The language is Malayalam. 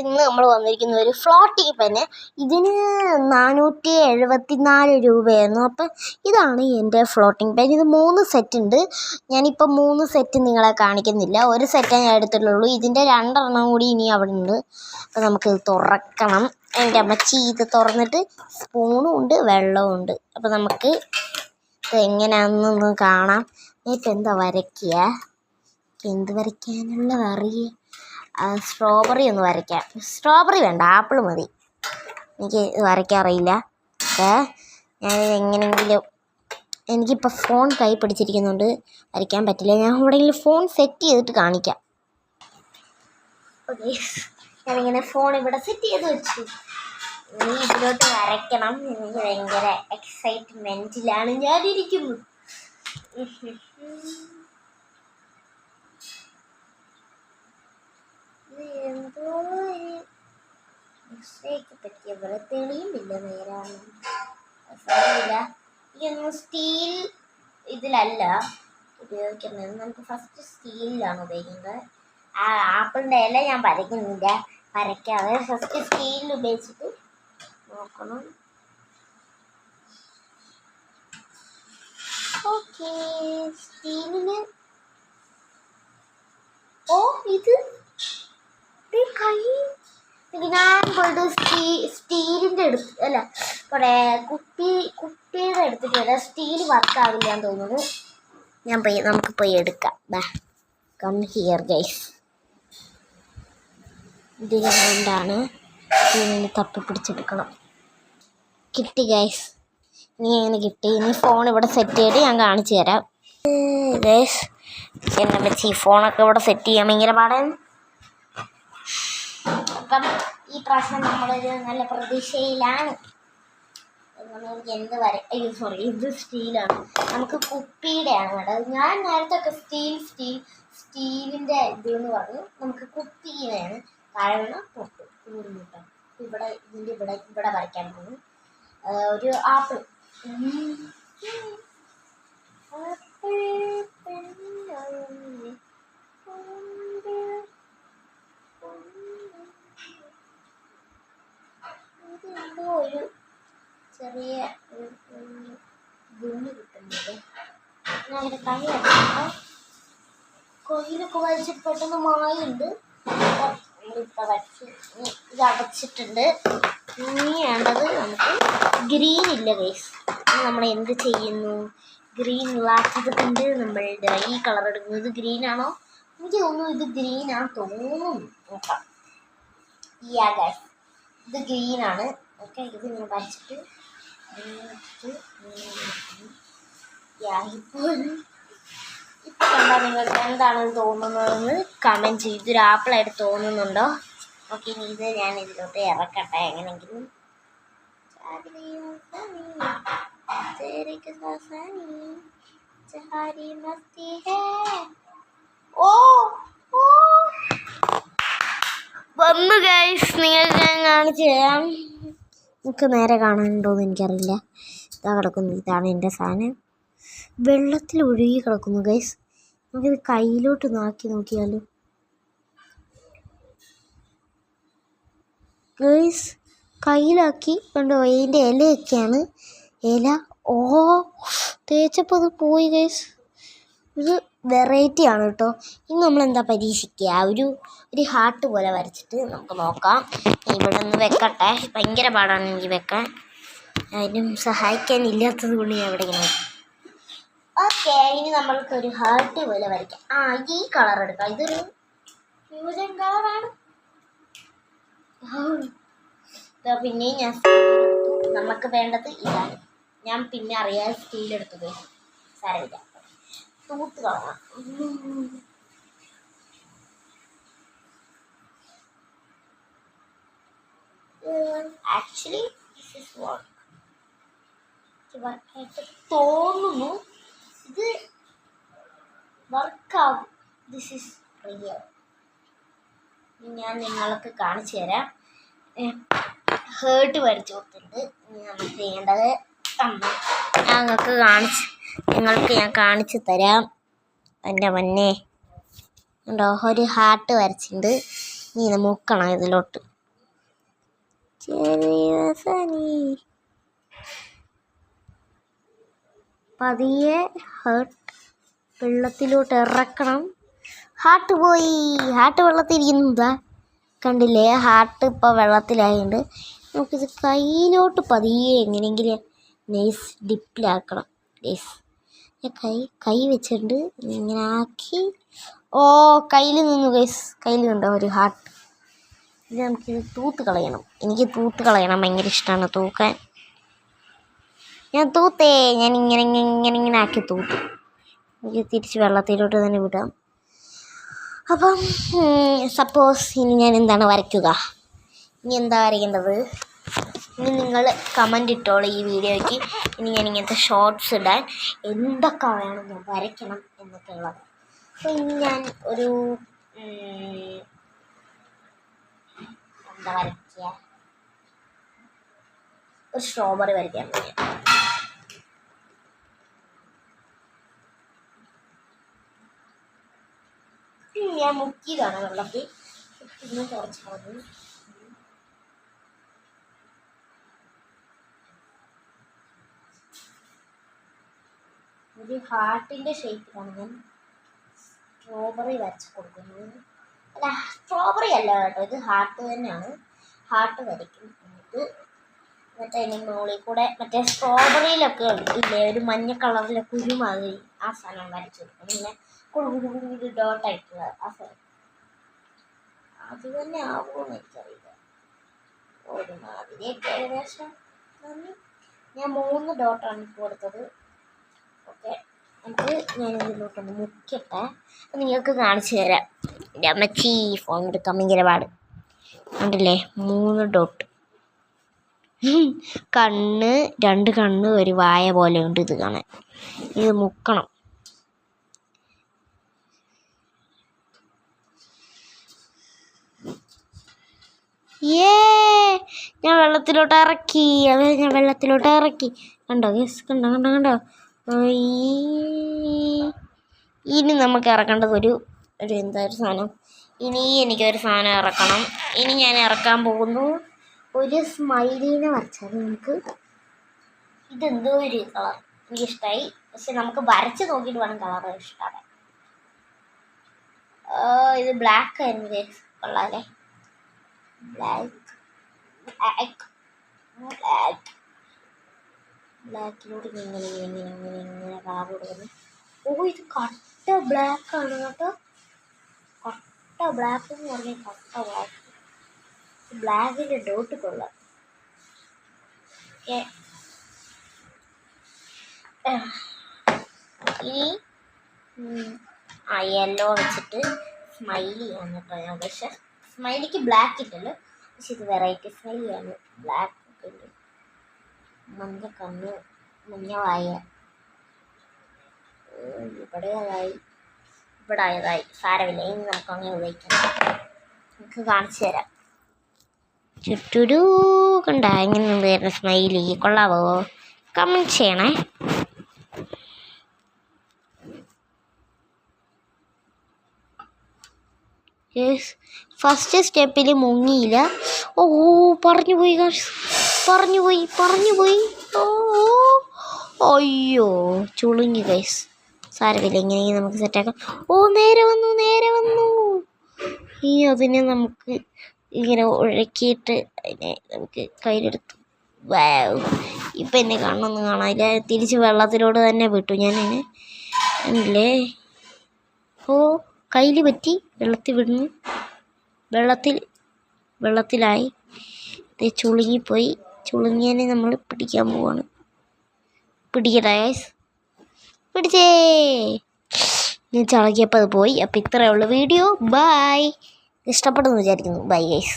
ഇന്ന് നമ്മൾ വന്നിരിക്കുന്ന ഒരു ഫ്ലോട്ടിംഗ് പെന്ന്. ഇതിന് 474 രൂപയായിരുന്നു. അപ്പം ഇതാണ് എൻ്റെ ഫ്ലോട്ടിംഗ് പെൻ. ഇത് 3 സെറ്റ് ഉണ്ട്. ഞാനിപ്പോൾ 3 സെറ്റ് നിങ്ങളെ കാണിക്കുന്നില്ല, ഒരു സെറ്റേ ഞാൻ എടുത്തിട്ടുള്ളൂ. ഇതിൻ്റെ 2 എണ്ണം കൂടി ഇനി അവിടെ ഉണ്ട്. അപ്പം നമുക്കിത് തുറക്കണം. എൻ്റെ അമ്മച്ചി ഇത് തുറന്നിട്ട് സ്പൂണും ഉണ്ട് വെള്ളവും ഉണ്ട്. അപ്പം നമുക്ക് ഇത് എങ്ങനെയാണെന്നൊന്ന് കാണാം. ഇപ്പം എന്താ വരയ്ക്കുക, എന്ത് വരയ്ക്കാനുള്ളത് അറിയുക. സ്ട്രോബെറി ഒന്ന് വരയ്ക്കാം. സ്ട്രോബെറി വേണ്ട, ആപ്പിൾ മതി. എനിക്ക് വരയ്ക്കാൻ അറിയില്ല. ഞാൻ എങ്ങനെയെങ്കിലും, എനിക്കിപ്പോൾ ഫോൺ കൈ പിടിച്ചിരിക്കുന്നുണ്ട്, വരയ്ക്കാൻ പറ്റില്ല. ഞാൻ എവിടെയെങ്കിലും ഫോൺ സെറ്റ് ചെയ്തിട്ട് കാണിക്കാം. ഓക്കെ, ഞാനിങ്ങനെ ഫോൺ ഇവിടെ സെറ്റ് ചെയ്ത് വെച്ചു. ഇനി ഇതിലോട്ട് വരയ്ക്കണം. എനിക്ക് ഭയങ്കര എക്സൈറ്റ്മെൻറ്റിലാണ് ഞാനിരിക്കുന്നത്. എന്തോ മിസ്റ്റേക്ക് പറ്റിയ പോലെ തെളിയുന്നില്ല നേരാണ്. സാരമില്ല, ഇതൊന്നും സ്റ്റീൽ ഇതിലല്ല ഉപയോഗിക്കുന്നത്. നമുക്ക് ഫസ്റ്റ് സ്റ്റീലിലാണ് ഉപയോഗിക്കുന്നത്. ആ ആപ്പിളിൻ്റെ ഇല ഞാൻ വരയ്ക്കുന്നില്ല, വരയ്ക്കാതെ ഫസ്റ്റ് സ്റ്റീലിൽ ഉപയോഗിച്ചിട്ട് നോക്കണം. ഓക്കെ, സ്റ്റീലിന് ഇത് കൈ ഞാൻ പോയിട്ട് സ്റ്റീലിൻ്റെ അല്ല ഇവിടെ കുപ്പിയുടെ എടുത്തിട്ട് വരാം. സ്റ്റീൽ വർക്കാവില്ല എന്ന് തോന്നുന്നു. നമുക്ക് പോയി എടുക്കാം. Come here guys. ഇതിന് കൊണ്ടാണ് ഇതിന് തപ്പി പിടിച്ചെടുക്കണം. കിട്ടി ഗൈസ്, ഇനി എങ്ങനെ കിട്ടി? ഇനി ഫോൺ ഇവിടെ സെറ്റ് ചെയ്തിട്ട് ഞാൻ കാണിച്ചു തരാം. ഗൈസ്, എന്നെ വെച്ച് ഈ ഫോണൊക്കെ ഇവിടെ സെറ്റ് ചെയ്യാൻ ഭയങ്കര പാടാണ്. അപ്പം ഈ പ്രാവശ്യം നമ്മളൊരു നല്ല പ്രതീക്ഷയിലാണ്. നമുക്ക് എന്ത് സോറി, ഇത് സ്റ്റീലാണ്. നമുക്ക് കുപ്പിയുടെയാണ് വേണ്ടത്. ഞാൻ നേരത്തെ ഒക്കെ സ്റ്റീലിൻ്റെ ഇതെന്ന് പറഞ്ഞു. നമുക്ക് കുപ്പിയാണ്. താഴെ വീണ പൊട്ടു കൂടുമുട്ട. ഇവിടെ വരയ്ക്കാൻ പോകുന്നു. ഒരു ആപ്പിൾ. എന്തോ ഒരു ചെറിയ ഭൂമി കിട്ടുന്നത്. ഞാൻ എൻ്റെ കൈ അടച്ചിട്ട് കൊയിലൊക്കെ വലിച്ചിട്ട് പെട്ടെന്ന് മായുണ്ട്. ഇപ്പം വരച്ച് ഇത് അടച്ചിട്ടുണ്ട്. ഇനി വേണ്ടത് നമുക്ക് ഗ്രീൻ ഇല്ല ഗൈസ്. നമ്മൾ എന്ത് ചെയ്യുന്നു? ഗ്രീൻ ഇല്ലാത്തതുകൊണ്ട് നമ്മളുടെ ഈ കളർ എടുക്കുന്നത്. ഗ്രീനാണോ? എനിക്ക് തോന്നുന്നു ഇത് ഗ്രീനാണ് തോന്നുന്നു. നോക്കാം. ഗൈസ്, ഇത് ഗ്രീനാണ്. ഓക്കെ, ഇത് ഇങ്ങനെ വരച്ചിട്ട് ഇപ്പം കണ്ടാൽ നിങ്ങൾക്ക് എന്താണ് തോന്നുന്നതെന്ന് കമൻറ്റ് ചെയ്യും. ഇതൊരു ആപ്പിളായിട്ട് തോന്നുന്നുണ്ടോ? ഓക്കെ, ഇനി ഇത് ഞാൻ ഇതിലോട്ട് ഇറക്കട്ടെ എങ്ങനെയെങ്കിലും. വന്നു ഗൈസ്, നിങ്ങൾക്ക് ഞാൻ കാണിച്ചു തരാം. നിങ്ങൾക്ക് നേരെ കാണാനുണ്ടോയെന്ന് എനിക്കറിയില്ല. ഇതാ കിടക്കുന്നു. ഇതാണ് എൻ്റെ സാധനം. വെള്ളത്തിൽ ഒഴുകി കിടക്കുന്നു ഗൈസ്. നമുക്കിത് കയ്യിലോട്ട് നോക്കിയാലോ ഗൈസ്? കയ്യിലാക്കി കണ്ടോ? അതിൻ്റെ ഇലയൊക്കെയാണ്. ഇല തേച്ചപ്പോൾ അത് പോയി ഗൈസ്. ഇത് വെറൈറ്റി ആണ് കേട്ടോ. ഇനി നമ്മളെന്താ പരീക്ഷിക്കുക? ഒരു ഹാർട്ട് പോലെ വരച്ചിട്ട് നമുക്ക് നോക്കാം. ഇവിടെ ഒന്ന് വെക്കട്ടെ. ഭയങ്കര പാടാണ് എനിക്ക് വെക്കാൻ. അതിനും സഹായിക്കാനില്ലാത്തത് കൊണ്ട് ഞാൻ ഇവിടെ ഇങ്ങനെ. ഓക്കെ, ഇനി നമ്മൾക്കൊരു ഹാർട്ട് പോലെ വരയ്ക്കാം. ഈ കളർ എടുക്കാം. ഇതൊരു ഫ്യൂഷൻ കളറാണ്. പിന്നെയും ഞാൻ സ്റ്റീലെടുത്തു. നമുക്ക് വേണ്ടത് ഇതാണ്. ഞാൻ പിന്നെ അറിയാതെ സ്റ്റീലെടുത്തത്. സാരമില്ല, തൂത്ത് കളറാം. ആക്ച്വലി ദിസ് ഈസ് വർക്കായിട്ട് തോന്നുന്നു. ഇത് വർക്കാകും. This is real. ഞാൻ നിങ്ങൾക്ക് കാണിച്ചു തരാം. ഹേർട്ട് വരച്ചു കൊടുത്തിട്ടുണ്ട്. നമുക്ക് ചെയ്യേണ്ടത് നിങ്ങൾക്ക് ഞാൻ കാണിച്ചു തരാം. എൻ്റെ മുന്നേ ഉണ്ടോ, ഒരു ഹാർട്ട് വരച്ചിട്ടുണ്ട്. ഇങ്ങനെ മുക്കണം ഇതിലോട്ട്. പതിയെ വെള്ളത്തിലോട്ട് ഇറക്കണം. ഹാർട്ട് പോയി. ഹാർട്ട് വെള്ളത്തിലിരിക്കുന്നതാ കണ്ടില്ലേ? ഹാർട്ട് ഇപ്പോൾ വെള്ളത്തിലായതുകൊണ്ട് നമുക്കിത് കയ്യിലോട്ട് പതിയെ എങ്ങനെയെങ്കിലും നൈസ് ഡിപ്പിലാക്കണം. നൈസ് കൈ വെച്ചിട്ട് ഇങ്ങനെ ആക്കി. ഓ കയ്യിൽ നിന്നു ഗൈസ്. കയ്യിൽ നിന്നുണ്ടോ ഒരു ഹാർട്ട്? ഇത് നമുക്കിത് തൂത്ത് കളയണം. എനിക്ക് തൂത്ത് കളയണം ഭയങ്കര ഇഷ്ടമാണ് തൂക്കാൻ. ഞാൻ ഇങ്ങനെ ആക്കി തൂത്തു. എനിക്ക് തിരിച്ച് വെള്ളത്തിലോട്ട് തന്നെ വിടാം. അപ്പം സപ്പോസ് ഇനി ഞാൻ എന്താണ് വരയ്ക്കുക? ഇനി എന്താ വരയ്ക്കേണ്ടത്? ഇനി നിങ്ങൾ കമൻ്റ് ഇട്ടോളൂ ഈ വീഡിയോയ്ക്ക്. ഇനി ഞാൻ ഇങ്ങനത്തെ ഷോർട്സ് ഇടാൻ എന്തൊക്കെ വേണം ഞാൻ വരയ്ക്കണം എന്നൊക്കെ ഉള്ളത്. അപ്പോൾ ഇനി ഞാൻ ഒരു എന്താ വരയ്ക്കുക? ഒരു സ്ട്രോബെറി വരയ്ക്കാൻ പറ്റും. ഞാൻ മുക്കിയതാണ് വെള്ളത്തിൽ. പിന്നെ കുറച്ച് കളഞ്ഞു. ഒരു ഹാർട്ടിൻ്റെ ഷേപ്പിലാണ് ഞാൻ സ്ട്രോബെറി വരച്ച് കൊടുക്കുന്നത്. അല്ല സ്ട്രോബെറി അല്ല കേട്ടോ, ഇത് ഹാർട്ട് തന്നെയാണ്. ഹാർട്ട് വരയ്ക്കും. എന്നിട്ട് മറ്റേ അതിൻ്റെ മുകളിൽ കൂടെ മറ്റേ സ്ട്രോബെറിയിലൊക്കെ ഇല്ലേ ഒരു മഞ്ഞ കളറിലെ കുരുമാതിരി ആ സാധനം വരച്ച് കൊടുക്കും. പിന്നെ കുഴു ഡോട്ടായിട്ടുള്ള ആ സാധനം അത് തന്നെ ആവുമെന്ന് എനിക്കറിയില്ല. ഒരുമാതിരിയൊക്കെ ഏകദേശം ഞാൻ 3 ഡോട്ടാണ് കൊടുത്തത്. ഓക്കെ, എന്നിട്ട് ഞാൻ ഇതിലോട്ടൊന്ന് മുക്കിട്ടെ നിങ്ങൾക്ക് കാണിച്ചു തരാം. എൻ്റെ അമ്മച്ചി ഫോൺ എടുക്കാൻ ഭയങ്കര പാട്. കണ്ടില്ലേ 3 ഡോട്ട്. കണ്ണ്, 2 കണ്ണ്, ഒരു വായ പോലെ ഉണ്ട് ഇത് കാണാൻ. ഇത് മുക്കണം. ഞാൻ വെള്ളത്തിലോട്ട് ഇറക്കി. ഞാൻ വെള്ളത്തിലോട്ട് ഇറക്കി. കണ്ടോ ഗസ്? കണ്ടോ? ഇനി നമുക്ക് ഇറക്കേണ്ടത് ഒരു എന്താ ഒരു സാധനം. ഇനി എനിക്കൊരു സാധനം ഇറക്കണം. ഇനി ഞാൻ ഇറക്കാൻ പോകുന്നു ഒരു സ്മൈലീനെ വരച്ചാൽ നമുക്ക്. ഇതെന്തോ ഒരു കളർ എനിക്കിഷ്ടമായി. പക്ഷെ നമുക്ക് വരച്ച് നോക്കിയിട്ട് വേണം കളർ ഇഷ്ടമാകാൻ. ഇത് ബ്ലാക്ക് ആയിരുന്നു കൊള്ളാല്ലേ? ബ്ലാക്കിലോട്ട് ഇങ്ങനെ കളർ കൊടുക്കുന്നു. ഓ ഇത് കട്ട ബ്ലാക്കാണ് കേട്ടോ. കട്ട ബ്ലാക്ക് എന്ന് പറഞ്ഞാൽ കട്ട ബ്ലാക്ക്. ബ്ലാക്കിൻ്റെ ഡോട്ട് കൊള്ളാം. ഓക്കെ, ഇനി യെല്ലോ വെച്ചിട്ട് സ്മൈലി ചെയ്യാൻ കേട്ടോ ഞാൻ. പക്ഷെ സ്മൈലിക്ക് ബ്ലാക്ക് ഇട്ടല്ലോ. പക്ഷെ ഇത് വെറൈറ്റി സ്മൈലിയാണ്. ബ്ലാക്ക് ഒക്കെ ഉണ്ട്. മഞ്ഞ കണ്ണ്, മഞ്ഞ വായ. ഇവിടെ ആയതായി സാരമില്ല. ഇനി നമുക്ക് അങ്ങനെ ഉപയോഗിക്കാം. നമുക്ക് കാണിച്ചു തരാം. ചുറ്റൊരു കണ്ട ഇങ്ങനെ വരുന്ന സ്മൈലി കൊള്ളാവോ? കമൻറ്റ് ചെയ്യണേ. ഫസ്റ്റ് സ്റ്റെപ്പിൽ മുങ്ങിയില്ല. ഓ പറഞ്ഞു പോയി. ഓ അയ്യോ ചുളുങ്ങി ഗൈസ്. സാരമില്ല, ഇങ്ങനെ നമുക്ക് സെറ്റാക്കാം. ഓ നേരെ വന്നു. ഇനി അതിനെ നമുക്ക് ഇങ്ങനെ ഉഴക്കിയിട്ട് അതിനെ നമുക്ക് കയ്യിലെടുത്തു. ഇപ്പം എന്നെ കണ്ണൊന്നും കാണാനില്ല. തിരിച്ച് വെള്ളത്തിലോട്ട് തന്നെ വിട്ടു ഞാനിങ്ങനെ. അല്ലേ ഓ കയ്യിൽ പറ്റി. വെള്ളത്തിൽ വിടുന്നു. വെള്ളത്തിലായി. ഇത് ചുളുങ്ങിപ്പോയി. ചുളുങ്ങിയതിനെ നമ്മൾ പിടിക്കാൻ പോവാണ്. പിടിക്കട്ടെ ഗൈസ്. പിടിച്ചേ. ഞാൻ ചളക്കിയപ്പോൾ അത് പോയി. അപ്പോൾ ഇത്രയേ ഉള്ളൂ വീഡിയോ. ബൈ. ഇഷ്ടപ്പെട്ടെന്ന് വിചാരിക്കുന്നു. Bye guys.